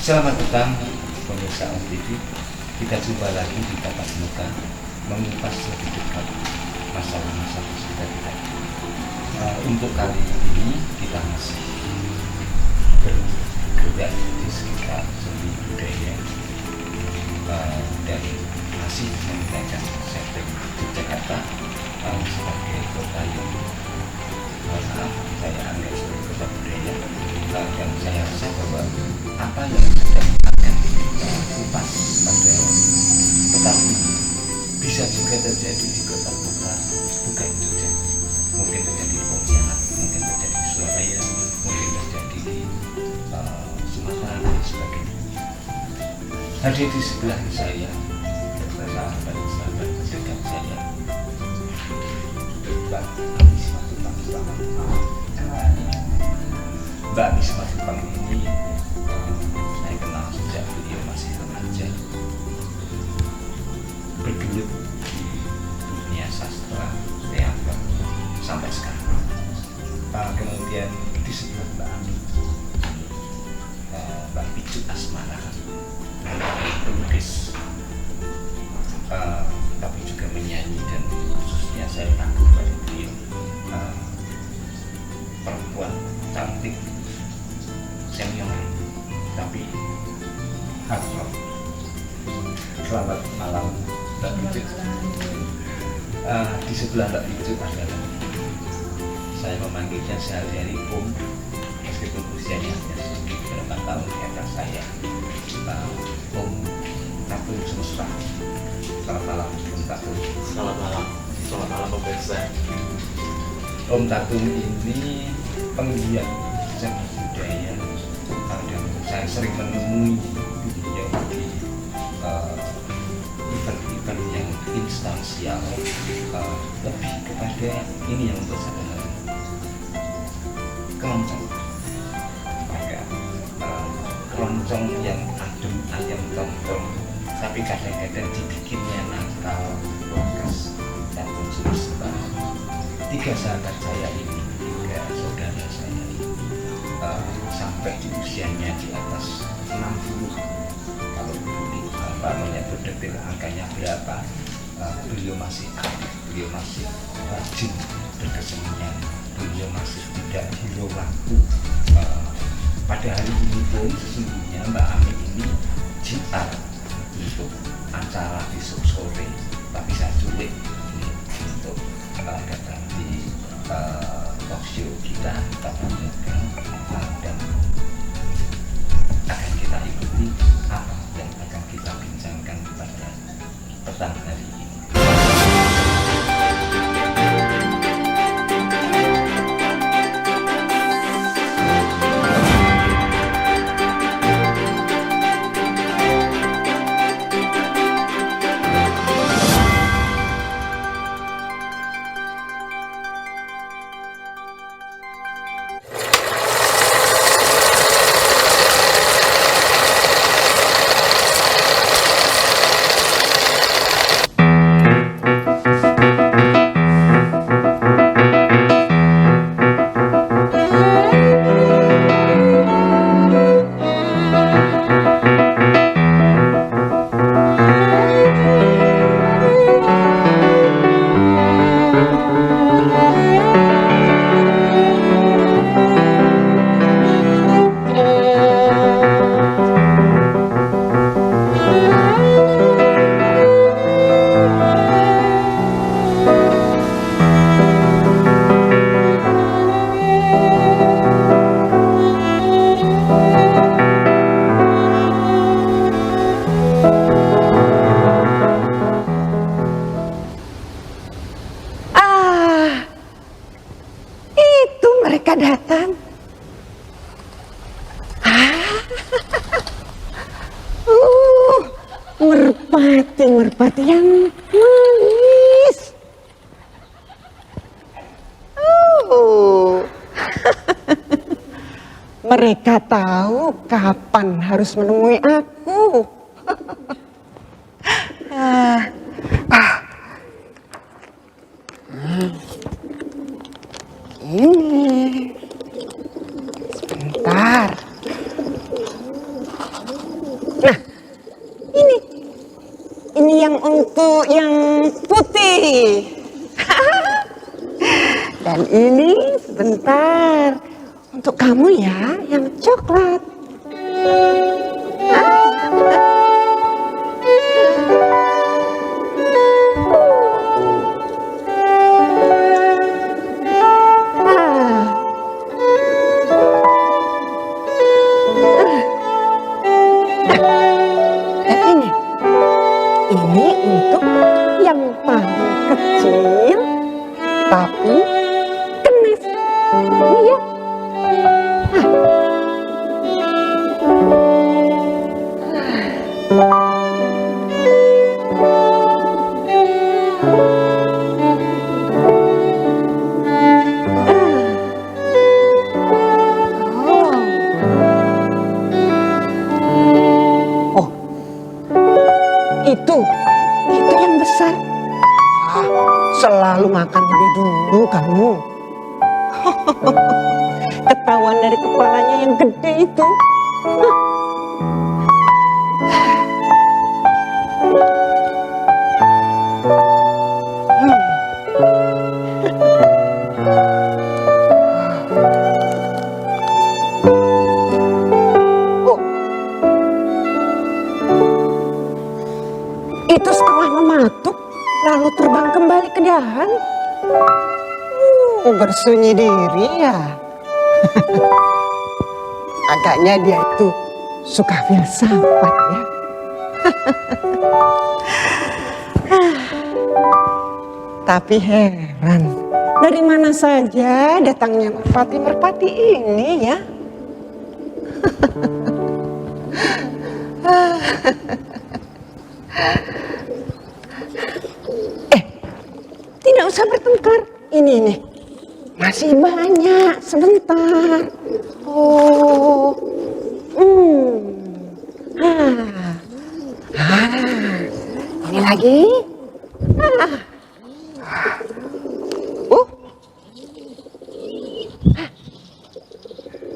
Selamat datang pemirsa OMTV. Kita jumpa lagi di Tatap Muka, mengupas lebih dekat masalah-masalah sekitar kita. Untuk kali ini kita masih bergerak di sekitar seni budaya dan masih menggunakan setting Jakarta sebagai kota yang saya anggap sebagai kota budaya, dan saya rasa bahwa apa yang sedang akan kita kupas pada petang ini bisa juga terjadi di kota-kota bukan Jogja, mungkin terjadi di Pontianak, mungkin terjadi di Surabaya, mungkin terjadi di Sumatera dan sebagainya. Hadir di sebelah saya sahabat dekat saya, Mbak Misma Tupang ini saya kenal sejak beliau masih remaja, bergelut di dunia sastra teater sampai sekarang. Kemudian di sebelah Mbak Ami, Mbak Picu Asmara, pelukis, tapi juga menyanyi, dan khususnya saya kagum pada beliau, perempuan cantik senior tapi hard rock. Selamat malam Mbak Picu. Di sebelah Mbak Picu adalah, saya memanggilnya sehari-hari Om, meskipun usianya hanya sedikit berapa tahun di atas saya, Om Tatung Semesta. Selamat malam Om Tatung. Selamat malam pemirsa. Om Tatung ini penggiat seni budaya, dan saya sering menemui beliau di event-event yang instansial, lebih kepada ini yang untuk saya keroncong, agak keroncong yang adem ayam tongkrong, tapi kadang-kadang dibikinnya nakal, protes, dan semesta. Tiga sahabat saya ini, tiga saudara saya ini, sampai di usianya di atas 60, kalau dulu menyebut detail angkanya berapa, beliau masih aktif, beliau masih rajin berkesenian, beliau masih tidak hirau waktu. Pada hari ini pun sesungguhnya Mbak Ami ini jitar untuk acara besok sore, tapi saya culik untuk datang di talk show kita Tatap Muka, dan akan kita ikuti apa yang akan kita bincangkan pada petang hari ini. Datang. Merpati yang manis. Mereka tahu kapan harus menemui aku. Ini sebentar. untuk yang putih. Dan ini sebentar untuk kamu ya, yang coklat. Dan ini untuk yang paling kecil tapi kenes. Iya. Oh, itu yang besar. Selalu makan lebih dulu kamu. Ketahuan dari kepalanya yang gede itu. Oh. Itu setelah mematuk lalu terbang kembali ke dahan. Bersunyi diri ya. Agaknya dia itu suka filsafat ya. Tapi heran, dari mana saja datangnya merpati-merpati ini ya? Tidak usah bertengkar. Ini. Masih banyak, sebentar. Oh. Ini lagi.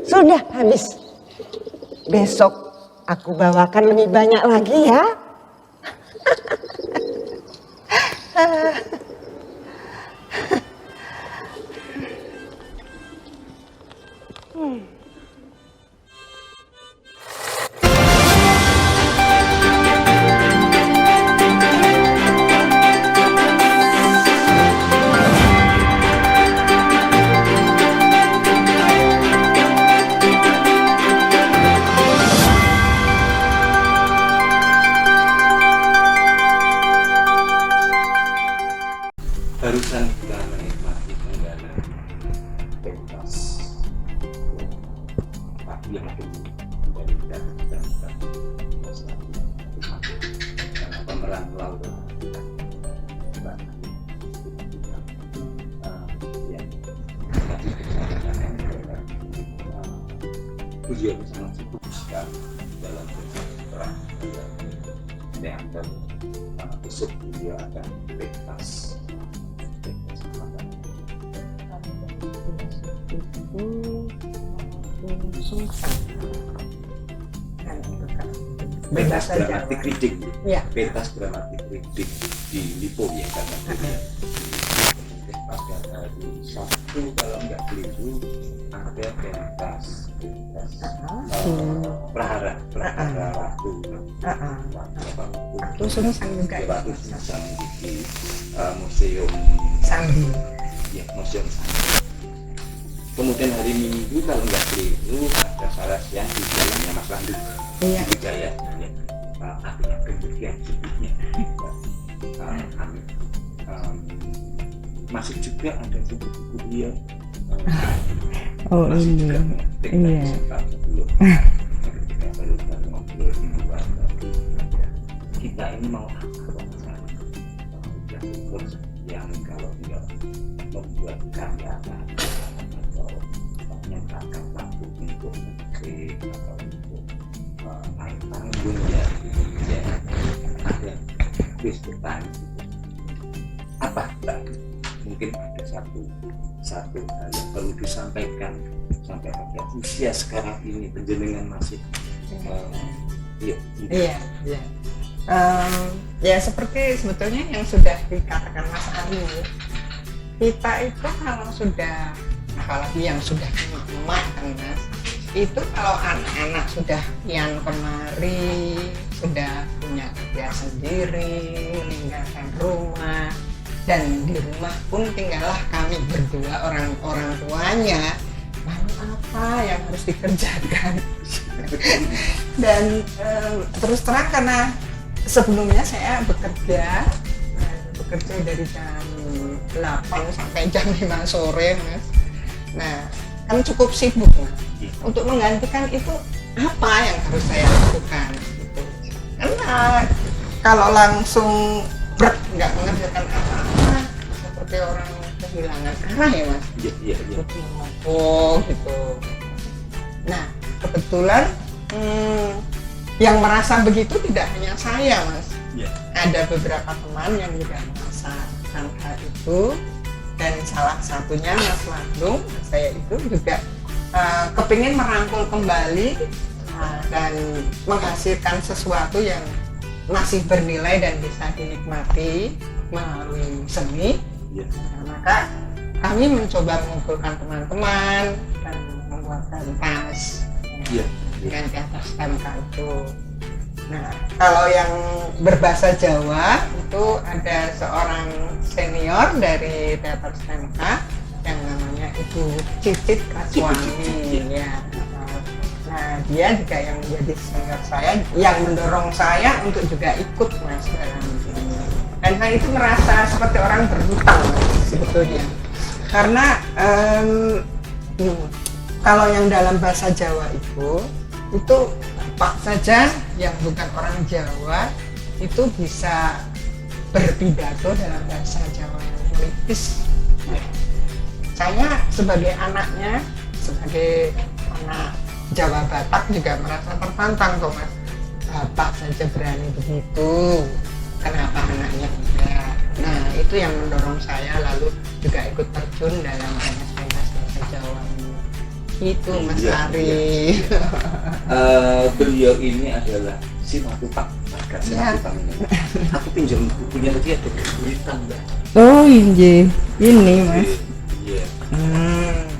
Sudah habis. Besok aku bawakan lebih banyak lagi ya. Barusan kita menikmati penggalan pentas pagi yang kedua dari dan pemeran Laura yang tadi beliau sangat cukup sekali dalam perang yang akan besok beliau akan pentas. Pentas dramatik reading, pentas dramatik reading di Lipo ya karena pada hari Sabtu kalau nggak keliru ada pentas prahara waktu Sumisang juga. Waktu Sumisang di Museum Sambi. Ya, Museum Sambi. Kemudian hari Minggu kalau nggak keliru ada salah siang di jalannya Mas Landu. Iya. Budaya, artinya kemudian hidupnya. Masih juga ada buku-buku dia. Oh ini, iya. Kita ini mau apa yang kalau tidak membuat karya atau menyatakan waktu untuk negeri atau untuk naik panggung ya ada diskutan apa mungkin ada satu hal yang perlu disampaikan sampai pada usia sekarang ini penjenengan masih iya Ya seperti sebetulnya yang sudah dikatakan Mas Ari, kita itu kalau sudah, apalagi yang sudah emak kan Mas, itu kalau anak-anak sudah kian kemari, sudah punya kerja sendiri, meninggalkan rumah, dan di rumah pun tinggallah kami berdua orang tuanya, lalu apa yang harus dikerjakan? Dan terus terang karena sebelumnya saya bekerja dari jam 8 sampai jam 5 sore Mas. Nah kan cukup sibuk Mas. Untuk menggantikan itu apa yang harus saya lakukan gitu. Karena kalau langsung nggak mengerjakan apa-apa seperti orang kehilangan arah ya Mas. Iya. Oh gitu. Nah kebetulan yang merasa begitu tidak hanya saya Mas. Iya. Ada beberapa teman yang juga merasakan hal itu, dan salah satunya Mas Wadung, saya itu juga kepingin merangkul kembali dan menghasilkan sesuatu yang masih bernilai dan bisa dinikmati melalui seni. Iya. Maka kami mencoba mengumpulkan teman-teman dan membuatkan tas dengan Teater STMK itu. Nah, kalau yang berbahasa Jawa itu ada seorang senior dari Teater STMK yang namanya Ibu Cicit Kaswani ya. Nah, dia juga yang menjadi senior saya, yang mendorong saya untuk juga ikut Mas dalam ini. Dan saya itu merasa seperti orang berhutang sebetulnya. Karena kalau yang dalam bahasa Jawa itu Pak saja yang bukan orang Jawa itu bisa berpidato dalam bahasa Jawa yang politis. Saya sebagai anaknya, sebagai anak Jawa Batak juga merasa tertantang kok Mas. Bapak saja berani begitu, kenapa anaknya tidak? Nah itu yang mendorong saya lalu juga ikut terjun dalam pentas bahasa Jawa ini. Itu Mas Ari. Beliau ini adalah Simatupang, marga Simatupang ini. Aku pinjam bukunya tadi ada berita Mbak. Oh iya, ini Mas. Iya.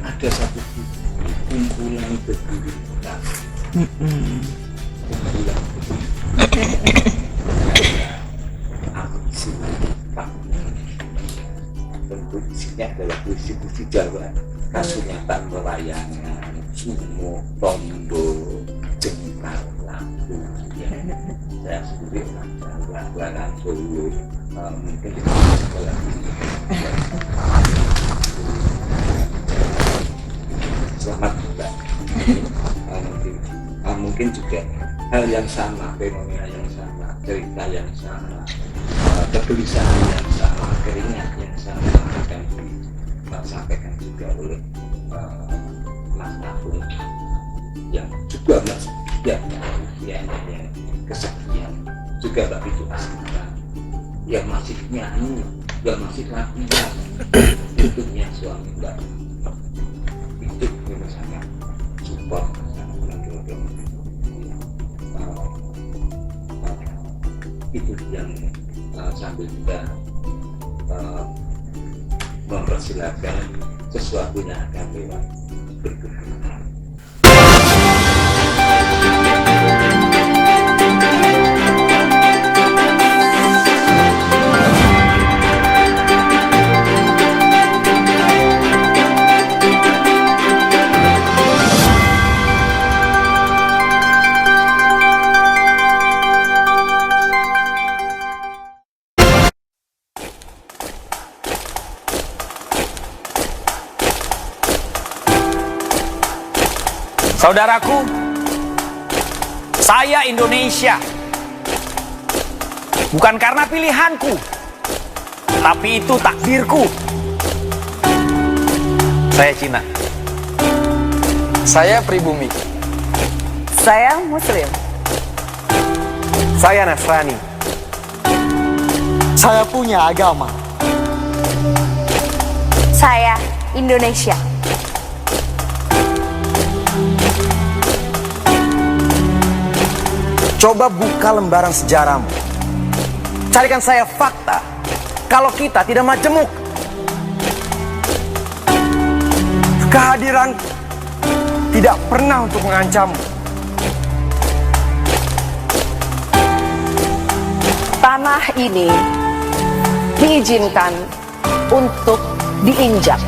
Ada satu buku kumpulan bergurita. Kumpulan aku Simatupang. Tentu isinya adalah puisi-puisi Jawa. Kasunyatan pelayangan, sumo, tondo, jengkal, lampu ya. Saya sendiri orang Jawa, orang Solo, mungkin di sekolah ini. Selamat Mbak. Mungkin juga hal yang sama, fenomena yang sama, cerita yang sama, kegelisahan yang sama, keringat yang sama akan disampaikan juga oleh Mas Nafung yang juga Mas yang kesekian, juga Mbak Pitu Asmita yang masih nyanyi, yang masih latihan untuknya suami Mbak itu memang sangat support, sangat mendukung. Itu yang sambil kita mempersilakan sesuatu yang akan lewat berikutnya. Saudaraku, saya Indonesia. Bukan karena pilihanku, tapi itu takdirku. Saya Cina. Saya pribumi. Saya Muslim. Saya Nasrani. Saya punya agama. Saya Indonesia. Coba buka lembaran sejarahmu. carikan saya fakta kalau kita tidak majemuk. Kehadiran tidak pernah untuk mengancammu. Tanah ini diizinkan untuk diinjak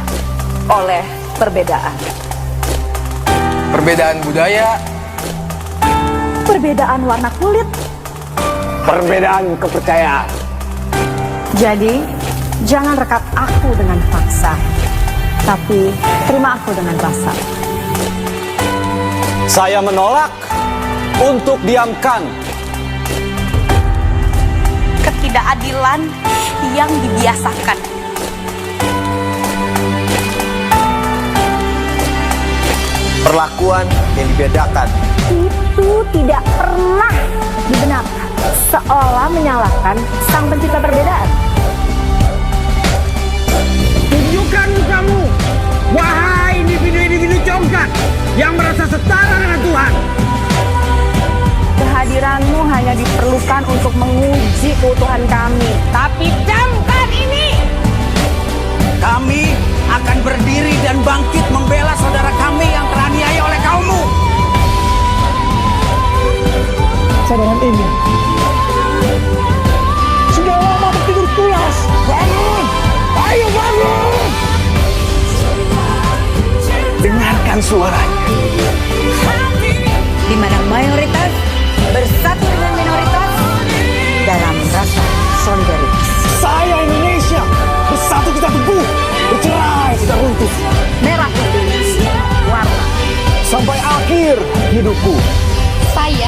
oleh perbedaan. Perbedaan budaya, Perbedaan warna kulit. perbedaan kepercayaan. Jadi, jangan rekap aku dengan paksa, tapi terima aku dengan rasa. Saya menolak untuk diamkan. Ketidakadilan yang dibiasakan. Perlakuan yang dibedakan. Itu tidak pernah dibenarkan, seolah menyalahkan sang pencipta perbedaan. Tunjukkan mukamu, wahai individu-individu congkak yang merasa setara dengan Tuhan. Kehadiranmu hanya diperlukan untuk menguji keutuhan kami. Tapi camkan ini! Kami akan berdiri dan bangkit membela saudara kami yang teraniaya oleh kaummu. Saudara ini sudah lama bertidur pulas. Bangun! Ayo bangun! Dengarkan suaranya. Di mana mayoritas bersatu dengan minoritas dalam rasa solidaritas. Saya Indonesia, bersatu kita teguh, bercerai kita runtuh. Merah putih, warna. Sampai akhir hidupku. Saya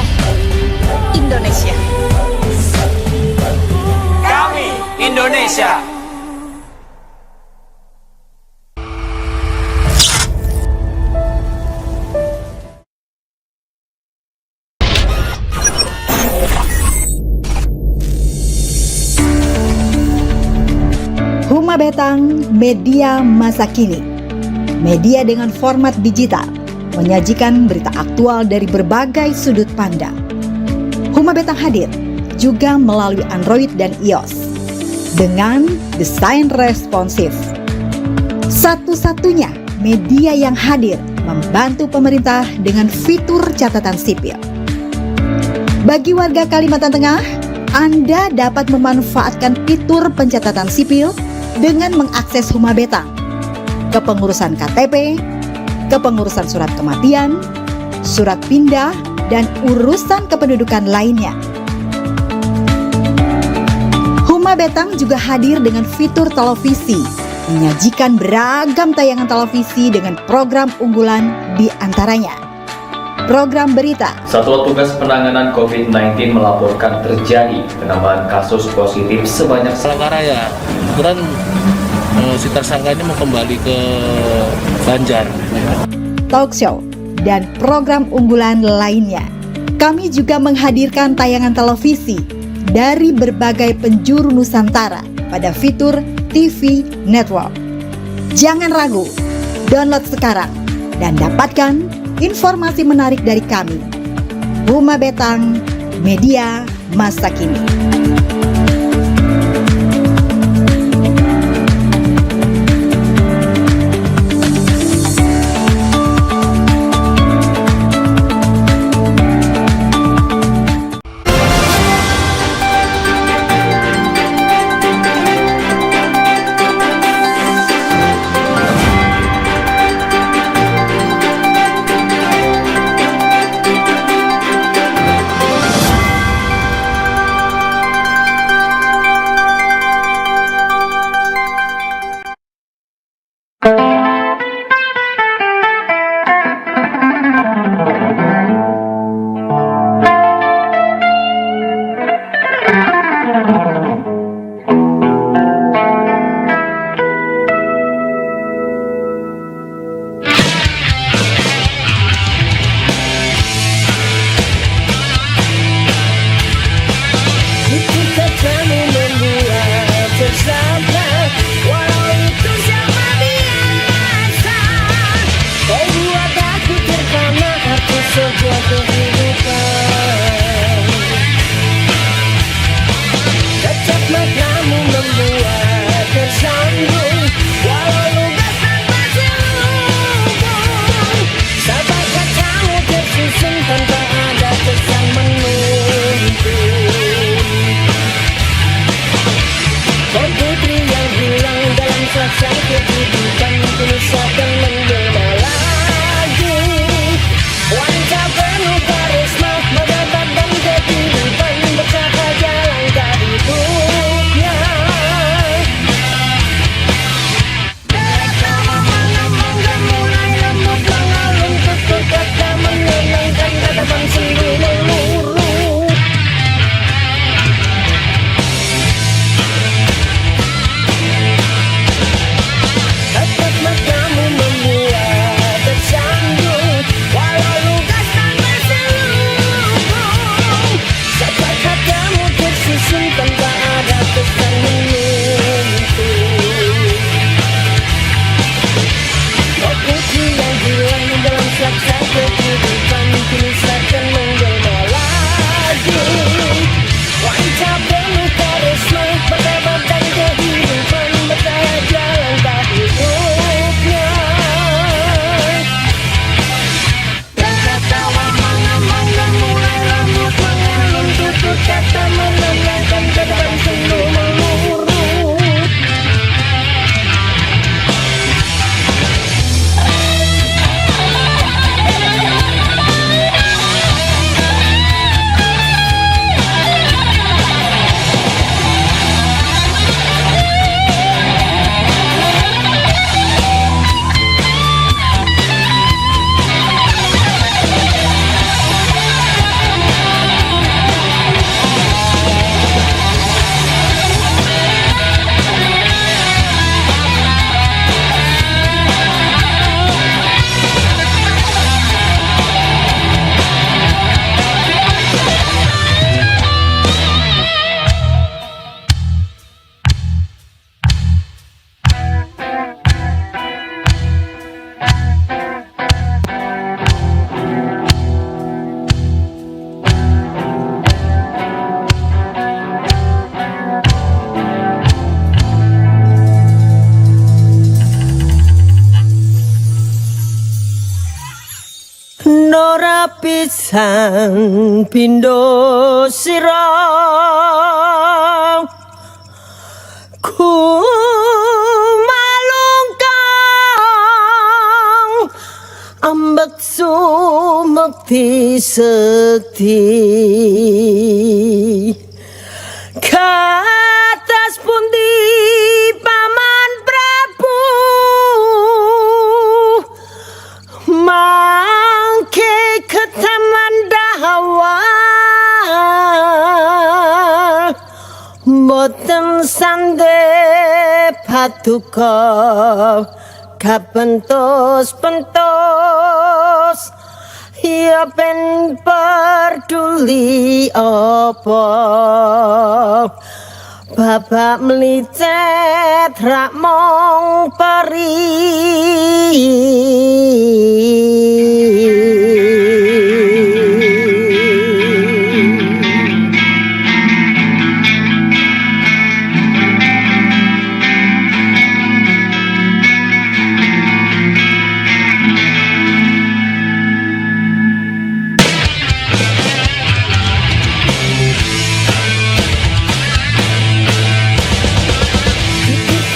Indonesia. Kami Indonesia. Huma Betang, media masa kini. Media dengan format digital, menyajikan berita aktual dari berbagai sudut pandang. Huma Betang hadir juga melalui Android dan iOS dengan desain responsif. Satu-satunya media yang hadir membantu pemerintah dengan fitur catatan sipil. Bagi warga Kalimantan Tengah, Anda dapat memanfaatkan fitur pencatatan sipil dengan mengakses Huma Betang, kepengurusan KTP, kepengurusan surat kematian, surat pindah, dan urusan kependudukan lainnya. Huma Betang juga hadir dengan fitur televisi, menyajikan beragam tayangan televisi dengan program unggulan di antaranya program berita. Satuan Tugas Penanganan COVID-19 melaporkan terjadi penambahan kasus positif sebanyak Palangkaraya. Kebetulan si tersangka ini mau kembali ke Banjar. Talk show, dan program unggulan lainnya. Kami juga menghadirkan tayangan televisi dari berbagai penjuru Nusantara pada fitur TV Network. Jangan ragu, download sekarang dan dapatkan informasi menarik dari kami. Huma Betang, media masa kini. seakan menjelma lagi. Wanita penuh karisma, berdebat dan kehidupan, bercahaya langkah hidupnya. Mereka ngomong dan mulai lembut mengalun, tutur kata menenangkan, tatapan sendu meluru. Tatap matamu membuat tersanjung, walau lugas tak berselubung. Sampai katamu tersusun tanpa ada kesan menyentuh. Oh putri yang hilang dalam saksa kehidupan, kini seakan menjelma lagi. Wanita penuh karisma, berdebat dan kehidupan, bercahaya jalan tak hidupnya. Tertawa mengembang dan mulai lembut mengalun, tutur kata menenangkan, tatapan sendu meluru. Nora pisang pindo sirong ku malungkang ambek sumekti sekti katas pundi paman Prabu mangke ketaman dahawa boten sande patuko kapentos-pentos ya ben peduli apa bapak mlicet rak mong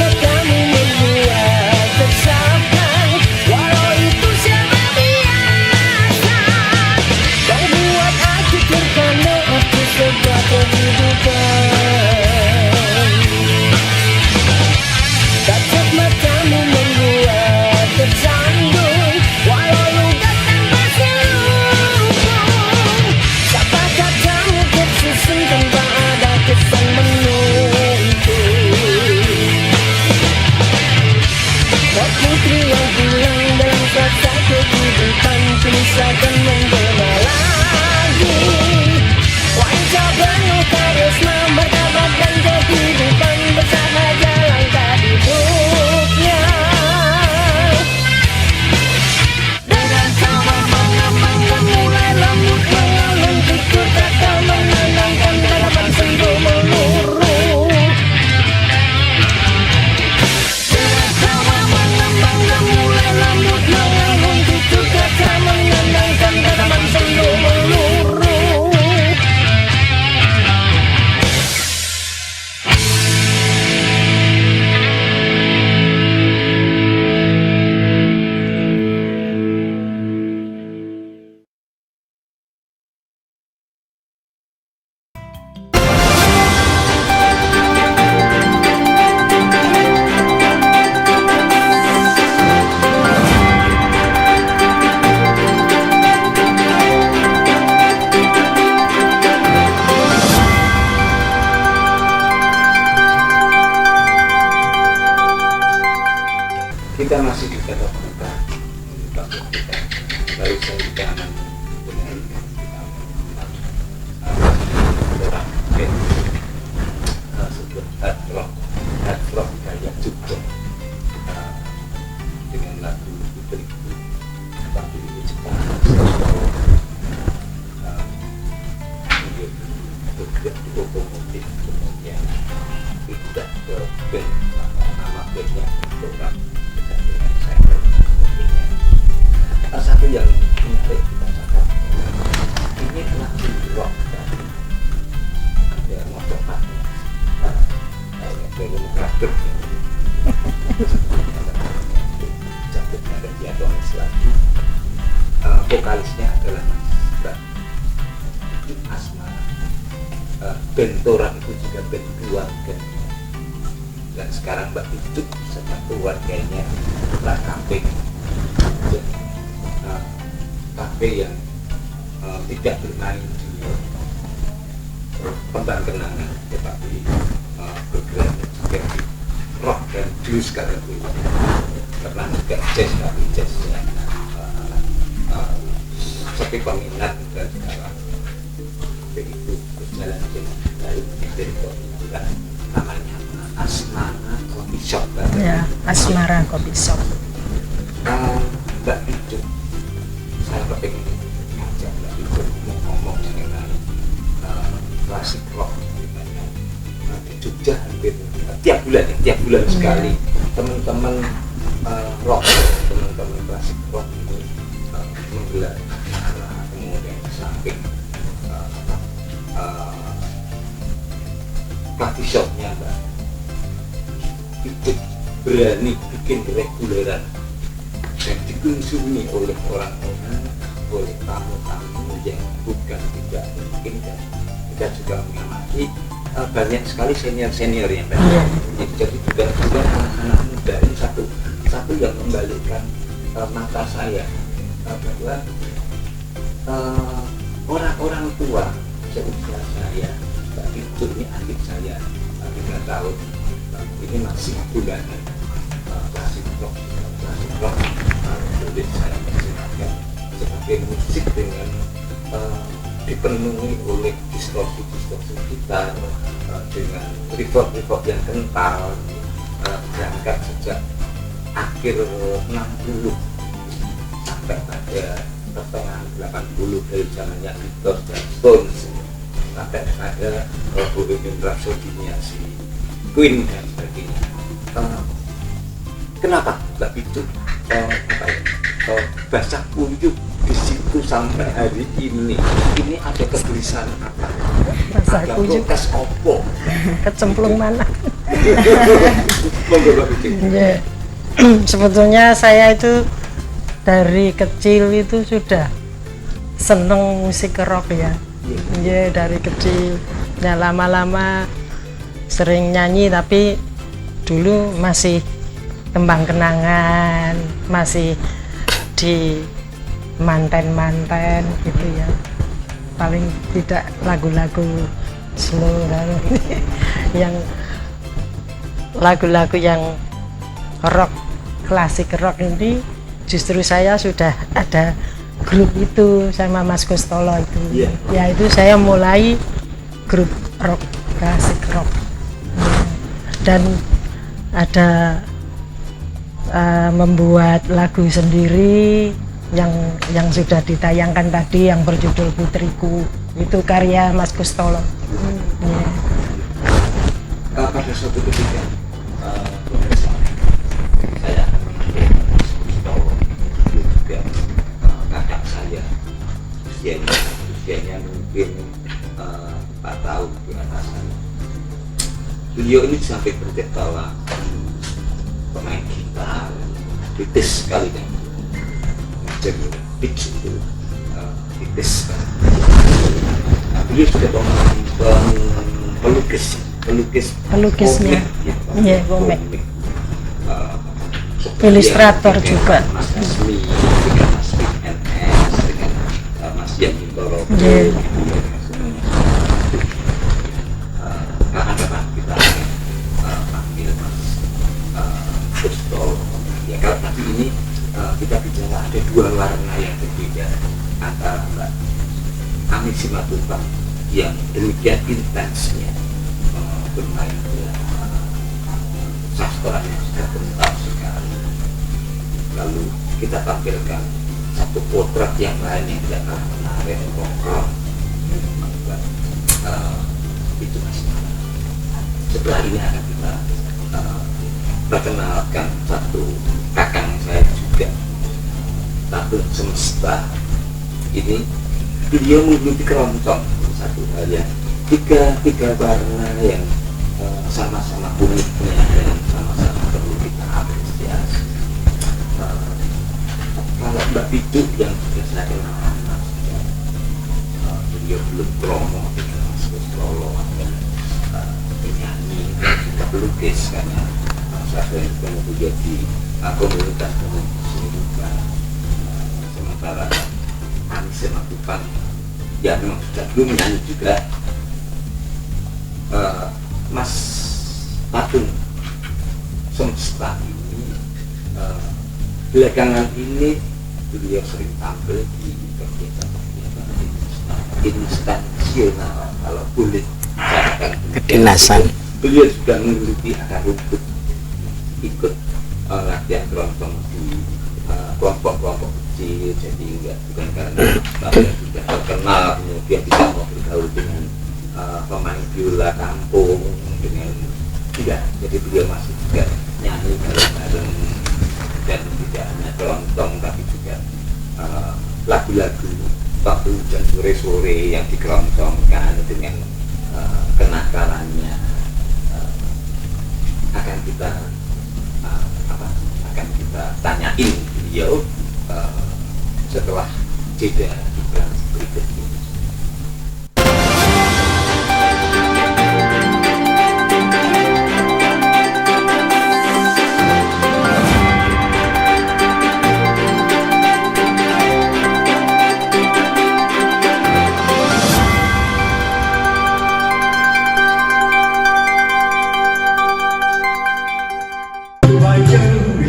Katamu membuat tersakan, masih kita lakukan baru saya juga aman dengan orang sebuah hard rock kayak Jogja dengan lagu berikut tapi Jepang bergerak di lokomotif kemudian tidak ke band nama bandnya program dengan saya satu yang menarik kita cakap ini lagu rock ada motornya kayak film Kraftwerk jatuhnya dan diatonis lagi vokalisnya adalah Mbak Asmara. Bentora itu juga band keluarganya dan sekarang Mbak Ijuk sama keluarganya lah kafe yang tidak bermain di kembang kenangan tetapi bergerak juga di rock dan blues karena itu pernah juga jazz tapi jazznya seperti peminat dan sekarang begitu berjalan dari komunitas namanya Asmara Coffee Shop Ya, Asmara Coffee Shop. Mbak Ijuk saya pengen ngajak Mbak Ijuk ngomong mengenai klasik rock dimana di Jogja hampir tiap bulan sekali teman-teman rock, teman-teman klasik rock ini menggelar acara kemudian samping coffee shopnya Mbak Ijuk berani bikin reguleran dan dikunjungi oleh orang-orang, oleh tamu-tamu yang bukan tidak mungkin dan kita juga mengamati banyak sekali senior-senior yang jadi juga anak-anak muda ini satu yang membalikkan mata saya bahwa orang-orang tua seusia saya, itu ini adik saya 3 tahun ini masih bulanan klasik rock boleh saya persilakan sebagai musik dengan dipenuhi oleh distorsi gitar dengan reverb yang kental berangkat sejak akhir 60 sampai pada pertengahan 80 dari zamannya Beatles dan Stones sampai pada Bohemian Rhapsody-nya si Queen dan sebagainya. Kenapa Mbak Ijuk bahasa kuyuk di situ sampai hari ini ada kegelisahan apa? Bahasa Ada kuyuk protes opo? kecemplung mana? Monggo Mbak Ijuk. Ya. Sebetulnya saya itu dari kecil itu sudah seneng musik rock ya. Ya dari kecil. Ya lama-lama sering nyanyi tapi dulu masih kembang kenangan, masih di manten-manten gitu ya. Paling tidak lagu-lagu slow yang lagu-lagu yang rock, klasik rock ini justru saya sudah ada grup itu sama Mas Kustolo itu. Ya itu saya mulai grup rock, klasik rock. Dan ada membuat lagu sendiri yang sudah ditayangkan tadi yang berjudul Putriku, itu karya Mas Kustolo. Pada suatu ketika saya juga kakak saya usianya mungkin 4 tahun di atas saya. Beliau ini sampai berketawa pemain gitar titis sekali kan, jadi pitch itu titis kan. Nah, beliau sudah pelukisnya, ya, komik. Ilustrator juga. Mas Asmi dengan Mas NS dengan Mas Yamin Toro. Ada kita panggil Mas Kustol ya, karena tapi ini kita bicara ada dua warna yang berbeda antara Mbak Ami Simatupang yang demikian intensnya bermain sastra yang sudah kental sekali, lalu kita tampilkan satu potret yang lain yang tidak kalah menarik, vokal, itu masih. Setelah ini akan kita perkenalkan satu kakang saya juga, Tabung Semesta. Ini beliau mengikuti keroncong, satu hal yang tiga warna yang sama-sama uniknya dan sama-sama perlu kita apresiasi. Kalau Mbak Pitu yang sudah saya kenal, beliau belum promo dengan Mas Kusrolo, penyanyi dan juga pelukis, karena saya juga beliau di komunitas seni. Sementara Ami Simatupang ya memang sudah belum menyanyi juga. Mas Tabung Semesta ini belakangan ini beliau sering tampil di kegiatan instansional, kalau boleh katakan Kedinasan. beliau juga mengikuti akar rumput, ikut latihan keroncong di kelompok-kelompok kecil, jadi bukan karena beliau sudah terkenal kemudian tidak mau bergaul dengan pemain biola kampung dengan tidak, jadi beliau masih juga nyanyi bareng-bareng dan tidak hanya keroncong tapi juga lagu-lagu waktu hujan sore-sore yang dikeroncongkan dengan kenakalannya. Akan kita tanyain beliau setelah jeda berikut ini.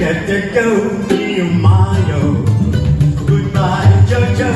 Let it go, Mayo. Goodbye, Jojo.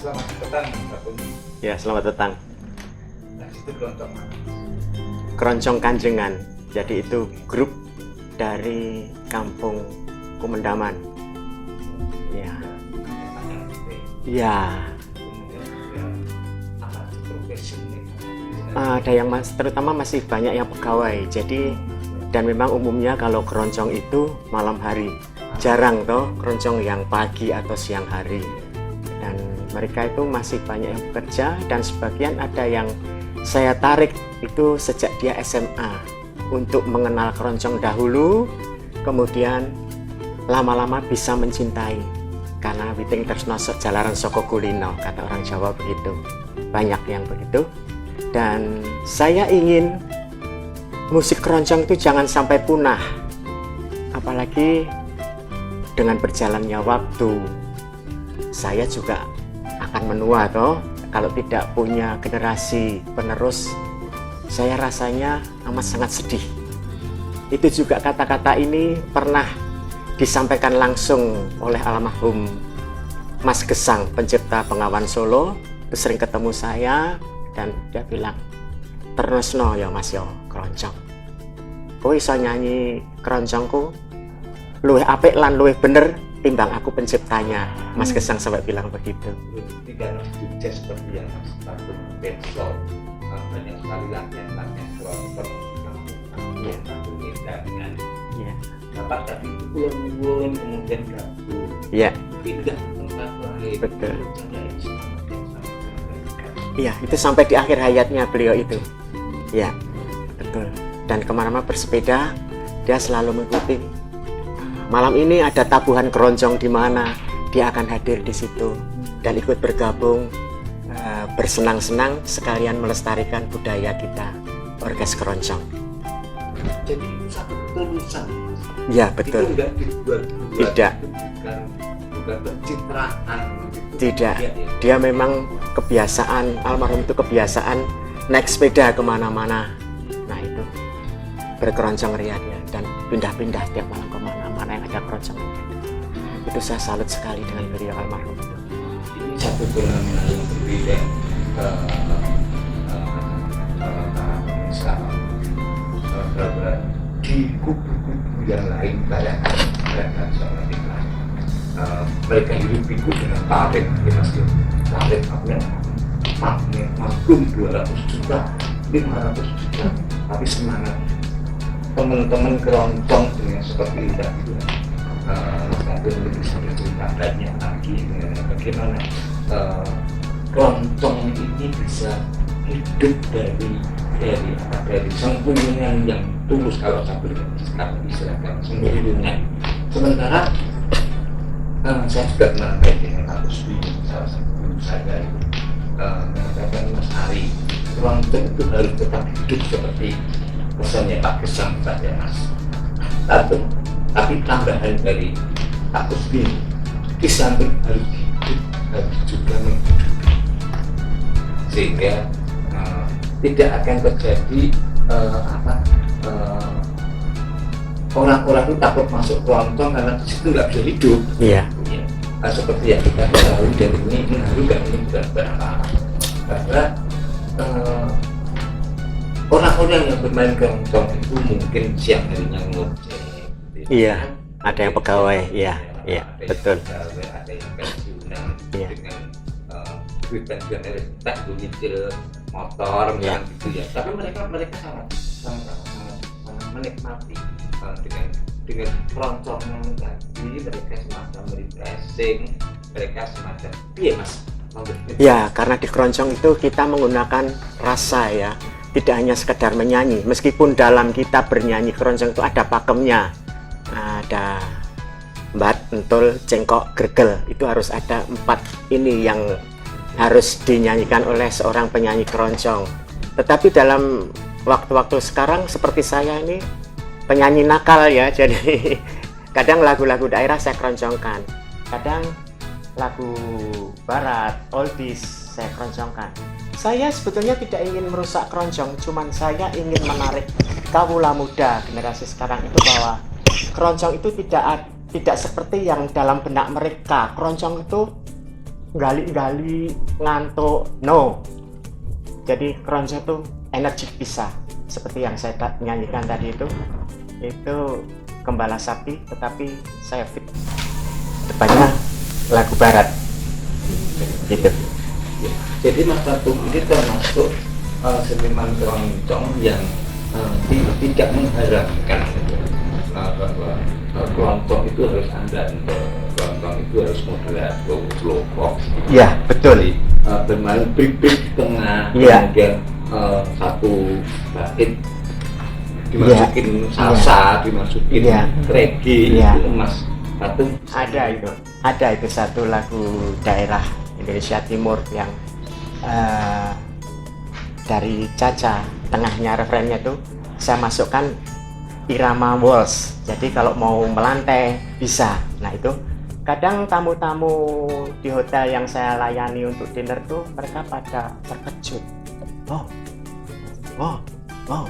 Selamat petang, Pak Bung. Ya, selamat datang. Nah, itu kelompok mana? Keroncong Kanjengan. Jadi itu grup dari Kampung Kumendaman. Ya. Ya. Ada yang terutama masih banyak yang pegawai. Jadi dan memang umumnya kalau keroncong itu malam hari. Jarang toh keroncong yang pagi atau siang hari. Dan mereka itu masih banyak yang bekerja dan sebagian ada yang saya tarik itu sejak dia SMA untuk mengenal keroncong dahulu, kemudian lama-lama bisa mencintai karena witing tresno jalaran saka kulino, kata orang Jawa begitu. Banyak yang begitu. Dan saya ingin musik keroncong itu jangan sampai punah, apalagi dengan berjalannya waktu. Saya juga akan menua toh, kalau tidak punya generasi penerus. Saya rasanya amat sangat sedih. Itu juga kata-kata ini pernah disampaikan langsung oleh almarhum Mas Gesang, pencipta Bengawan Solo. Itu sering ketemu saya dan dia bilang, ternesno ya Mas yo keroncong. Kowe iso nyanyi keroncongku luwih apik lan luwih bener timbang aku penciptanya. Mas Gesang sampai bilang begitu. Tidak sukses seperti yang Pak Bung Besok. Banyak sekali latihan kelompok yang satu dengan Bapak tadi pulang kemudian gabung. Iya. Pindah ke tempat lain. Betul. Iya, itu sampai di akhir hayatnya beliau itu. Ya, betul. Dan kemana-mana bersepeda, dia selalu mengikuti. Malam ini ada tabuhan keroncong di mana, dia akan hadir di situ dan ikut bergabung, bersenang-senang sekalian melestarikan budaya kita, orkes keroncong. Jadi satu tulisan. Ya, betul. Itu enggak dibuat. Tidak. Bukan pencitraan. Tidak. Dia memang kebiasaan, almarhum itu kebiasaan naik sepeda kemana-mana. Nah itu berkeroncong ria dia dan pindah-pindah tiap malam kemana-mana yang ada keroncong. Itu saya salut sekali dengan beliau almarhum. Ini satu fenomena yang berbeda di kubu-kubu yang lain kayak sama kita. Mereka hidup pikuk dengan tarif, ya Mas ya. Tarif maklum 200 juta, 500 juta, tapi semangat teman-teman keroncong dengan seperti itu sambil bisa bercerita banyak lagi bagaimana keroncong ini bisa hidup dari sempurnan yang tulus, kalau sambil sekarang istilahkan sempurnan. Sementara saya juga menampilkan dengan Pak Usbi, salah satu guru saya mengatakan Mas Ari, keroncong itu harus tetap hidup seperti pesannya Pak Gesang tadi Mas. Tapi tambahan dari Pak Usbi, di samping harus hidup, harus juga menghidupi, sehingga tidak akan terjadi orang-orang itu takut masuk keroncong karena di situ nggak bisa hidup. Iya. Seperti yang kita ketahui dari ini kan ini bukan berapa. Karena orang-orang yang bermain keroncong itu mungkin siang harinya ngojek. Iya. Ada yang pegawai. Iya. Iya. Betul. Ada yang pensiunan dengan duit pensiun tak nyicil motor misalnya gitu ya. Tapi mereka sangat menikmati dengan keroncongnya tadi. Mereka semacam refreshing, mereka semacam Mas. Ya, karena di keroncong itu kita menggunakan rasa ya, tidak hanya sekedar menyanyi. Meskipun dalam kita bernyanyi keroncong itu ada pakemnya, ada embat, entul, cengkok, gregel. Itu harus ada 4 ini yang harus dinyanyikan oleh seorang penyanyi keroncong. Tetapi dalam waktu-waktu sekarang seperti saya ini penyanyi nakal ya, jadi kadang lagu-lagu daerah saya keroncongkan, kadang lagu barat, oldies saya keroncongkan. Saya sebetulnya tidak ingin merusak keroncong, cuman saya ingin menarik kawula muda generasi sekarang itu bahwa keroncong itu tidak seperti yang dalam benak mereka. Keroncong itu gali-gali ngantuk, no. Jadi keroncong itu energi bisa, seperti yang saya nyanyikan tadi itu Gembala Sapi, tetapi saya fit depannya lagu barat gitu. Jadi Mas Tatung ini termasuk seniman keroncong yang tidak mengharapkan bahwa keroncong itu harus andal, keroncong itu harus moderat, slow fox. Iya, betul. Bermain break-break di tengah, kemudian satu bait dimasukin salsa, dimasukin reggae, itu Mas Tatung. Ada itu satu lagu daerah Indonesia Timur yang dari Caca, tengahnya refrennya tuh saya masukkan irama waltz. Jadi kalau mau melantai bisa. Nah itu kadang tamu-tamu di hotel yang saya layani untuk dinner tuh mereka pada terkejut. Wow,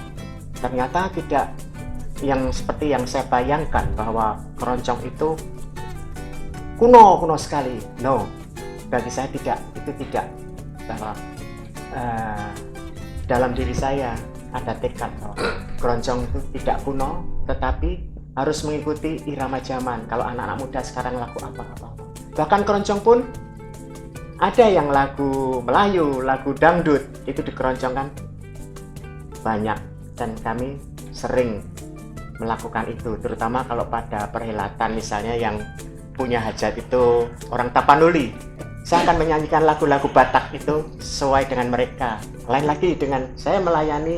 ternyata tidak yang seperti yang saya bayangkan bahwa keroncong itu kuno sekali. No, bagi saya tidak, itu tidak. Bahwa dalam diri saya ada tekad bahwa keroncong itu tidak kuno, tetapi harus mengikuti irama zaman. Kalau anak-anak muda sekarang lagu apa. Bahkan keroncong pun ada yang lagu Melayu, lagu dangdut, itu dikeroncongkan banyak. Dan kami sering melakukan itu, terutama kalau pada perhelatan misalnya yang punya hajat itu orang Tapanuli. Saya akan menyanyikan lagu-lagu Batak itu sesuai dengan mereka. Lain lagi dengan saya melayani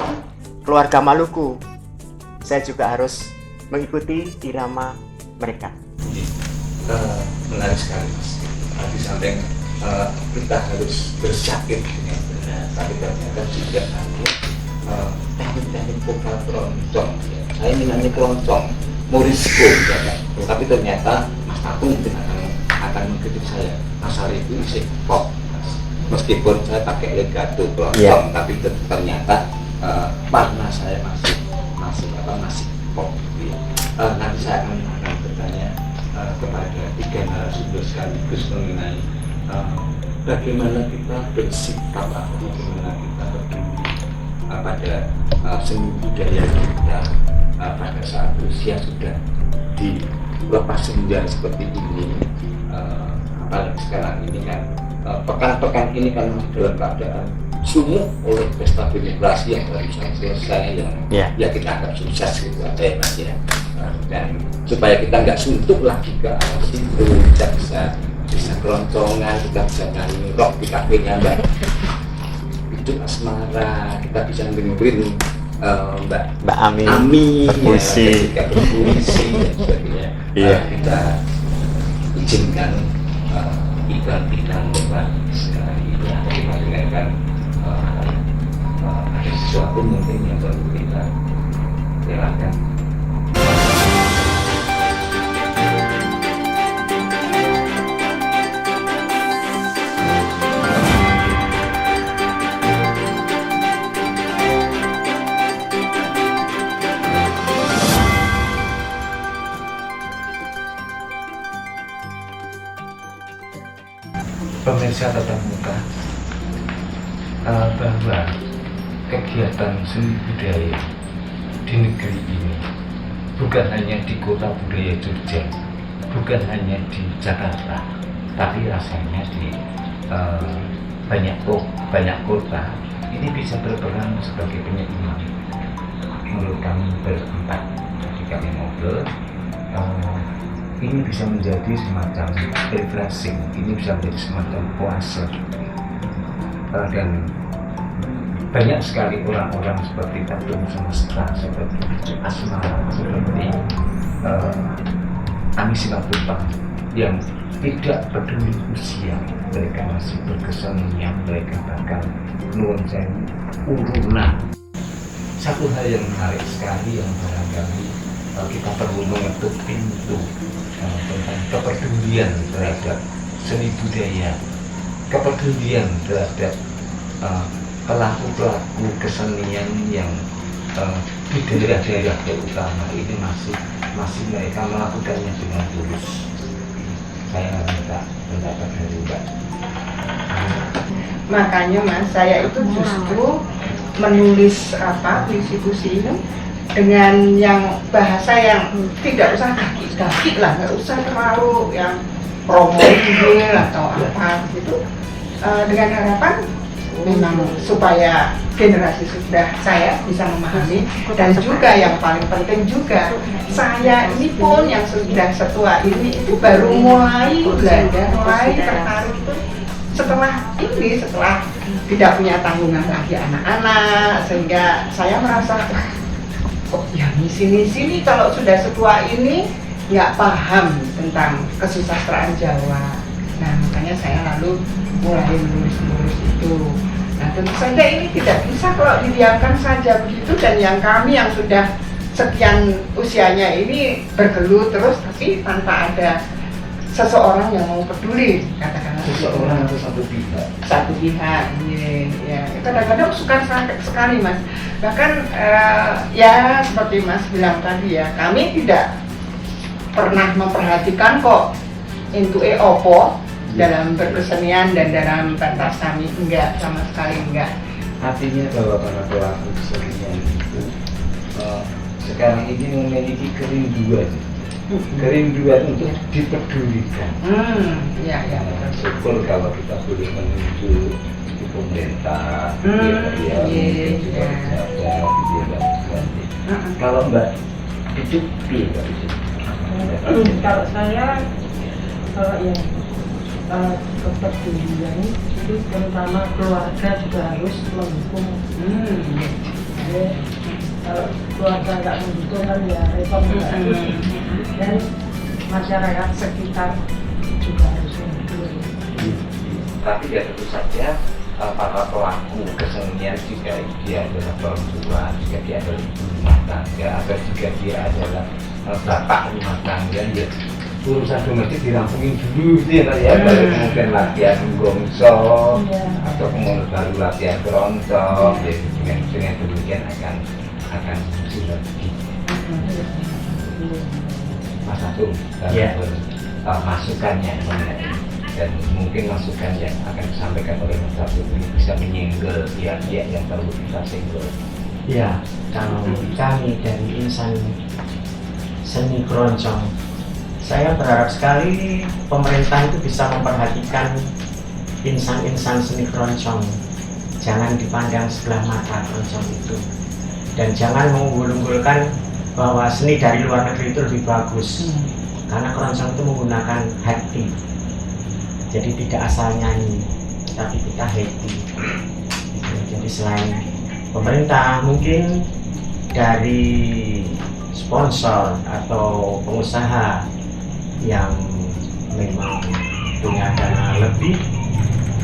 keluarga Maluku, saya juga harus mengikuti irama mereka. Menarik sekali Mas. Di samping kita harus bersyair dengan benar, tapi ternyata juga ada teknik-teknik vokal keroncong. Saya menyanyi keroncong, Morisco, tapi ternyata Mas Tatung mungkin akan mengkritik saya. Mas Ari itu musik pop, meskipun saya pakai legato keroncong, tapi ternyata warna saya masih pop. Nanti saya akan bertanya kepada tiga narasumber sekaligus mengenai bagaimana kita bersikap atau bagaimana kita peduli pada seni budaya kita pada saat usia sudah dilepas senja seperti ini. Apalagi sekarang ini kan pekan-pekan ini kan masih dalam keadaan sumuk oleh pesta demokrasi yang baru selesai, yang ya kita anggap sukses gitu aja ya Mas ya. Dan supaya kita nggak suntuk lagi ke arah situ, kita bisa keroncongan, kita bisa nyanyi rock di kafenya Mbak Hidup Asmara, kita bisa dengerin Mbak Ami berpuisi dan sebagainya. Kita izinkan iklan-iklan depan sekarang ini kita dengarkan ada sesuatu mungkin yang perlu kita relakan. Pemirsa tatap muka, bahwa kegiatan seni budaya di negeri ini bukan hanya di kota budaya Jogja, bukan hanya di Jakarta, tapi rasanya di banyak kota ini bisa berperan sebagai penyeimbang. Menurut kami berempat, jadi kami ngobrol, ini bisa menjadi semacam refreshing, ini bisa menjadi semacam puasa. Dan banyak sekali orang-orang seperti Tatung Semesta, seperti Hidup Asmara, seperti Ami Simatupang yang tidak peduli usia, mereka masih berkesenian, mereka bahkan nuwun sewu urunan. Satu hal yang menarik sekali yang barangkali kita perlu mengetuk pintu tentang kepedulian terhadap seni budaya, kepedulian terhadap pelaku-pelaku kesenian yang di daerah-daerah terutama ini masih mereka melakukannya dengan tulus. Saya minta pendapat dari Mbak Makanya Mas, saya itu justru menulis puisi-puisi ini dengan yang bahasa yang tidak usah kaki lah, nggak usah terlalu yang promosi atau apa gitu, dengan harapan memang supaya generasi sudah saya bisa memahami, dan juga yang paling penting juga saya ini pun yang sudah setua ini itu baru mulai belajar, mulai tertarik itu setelah tidak punya tanggungan lagi anak-anak, sehingga saya merasa oh ya misi kalau sudah setua ini nggak paham tentang kesusastraan Jawa. Nah makanya saya lalu mulai menulis itu. Nah tentu saja ini tidak bisa kalau didiamkan saja begitu, dan yang kami yang sudah sekian usianya ini bergelut terus tapi tanpa ada seseorang yang mau peduli, katakanlah seseorang atau satu pihak ya kadang-kadang suka sekali Mas, bahkan ya seperti Mas bilang tadi ya, kami tidak pernah memperhatikan kok intue opo dalam berkesenian dan dalam pentas kami, enggak, sama sekali enggak. Artinya bahwa para pelaku kesenian itu sekarang ini memiliki kerinduan untuk dipedulikan. Ya. Syukur kalau kita boleh menuju di pemerintah, Kalau Mbak itu Mbak itu? Kalau saya, kalau yang kepedulian itu terutama keluarga juga harus mendukung. Kalau keluarga nggak mendukung kan ya repot, dan masyarakat sekitar juga harus mendukung. Tapi ya tentu saja para pelaku kesenian jika dia adalah perempuan, jika dia adalah ibu rumah tangga, atau jika dia adalah bapak rumah tangga, ya urusan domestik dirampungin dulu gitu ya, baru kemudian latihan gongso atau kemudian baru latihan keroncong, ya dengan demikian akan sudah Mas Atung masukannya dan mungkin masukan yang akan disampaikan oleh Mas Atung ini bisa menyenggol pihak-pihak yang perlu kita senggol. Ya, kalau kami dari insan seni keroncong, saya berharap sekali pemerintah itu bisa memperhatikan insan-insan seni keroncong. Jangan dipandang sebelah mata keroncong itu, dan jangan mengunggul-unggulkan bahwa seni dari luar negeri itu lebih bagus, karena keroncong itu menggunakan hati. Jadi tidak asal nyanyi, tapi kita happy. Jadi selain pemerintah, mungkin dari sponsor atau pengusaha yang memang punya dana lebih,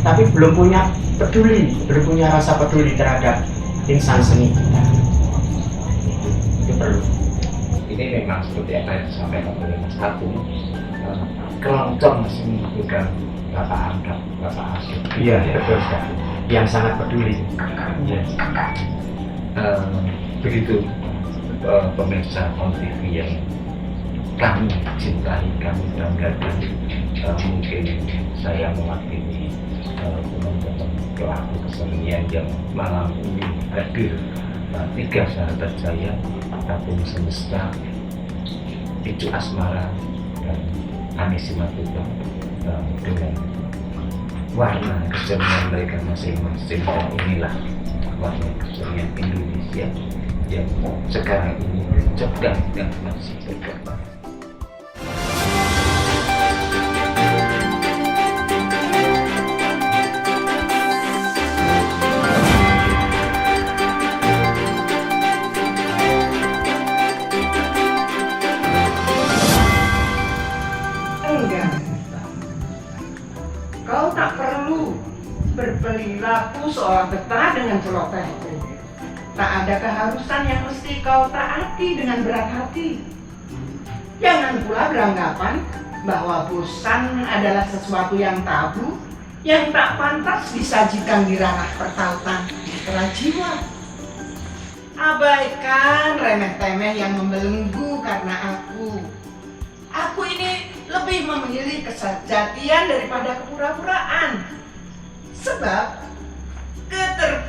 tapi belum punya rasa peduli terhadap insan seni kita, itu perlu. Ini memang seperti apa yang disampaikan oleh Mas Agung, keroncong masih membutuhkan Bapak Andap, Bapak Asyik. Iya, betul sekali. Yang sangat peduli. Begitu pemirsa TV yang kami cintai, kami banggakan, mungkin saya mewakili teman-teman pelaku kesenian yang malam ini hadir, 3 sahabat saya, Tabung Semesta, Icu Asmara, dan Anis Simatupang, dengan warna kesenian mereka masing-masing, dan inilah warna kesenian Indonesia yang sekarang ini sedang dan masih berkembang. Kau tak perlu berperilaku seolah betah dengan celoteh. Tak ada keharusan yang mesti kau taati dengan berat hati. Jangan pula beranggapan bahwa bosan adalah sesuatu yang tabu, yang tak pantas disajikan di ranah pertautan antara jiwa. Abaikan remeh-temeh yang membelenggu karena aku ini lebih memilih kesejatian daripada kepura-puraan. Sebab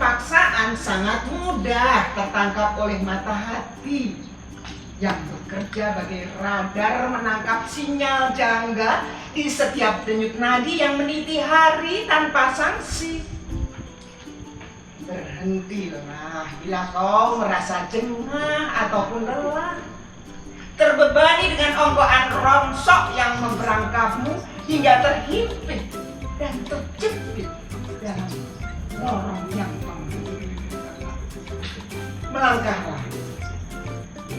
keterpaksaan sangat mudah tertangkap oleh mata hati yang bekerja bagai radar menangkap sinyal janggal di setiap denyut nadi yang meniti hari tanpa sanksi. Berhentilah bila kau merasa jengah ataupun lelah, terbebani dengan onggoan rongsok yang memperangkapmu hingga terhimpit dan terjepit dalam lorong yang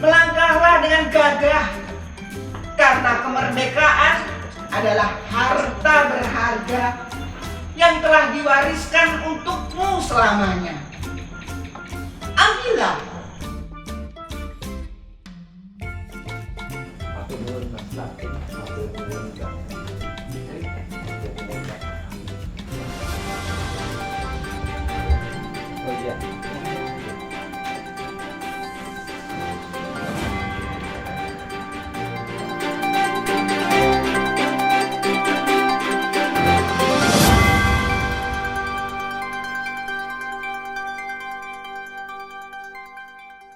Melangkahlah dengan gagah, karena kemerdekaan adalah harta berharga yang telah diwariskan untukmu selamanya. Ambillah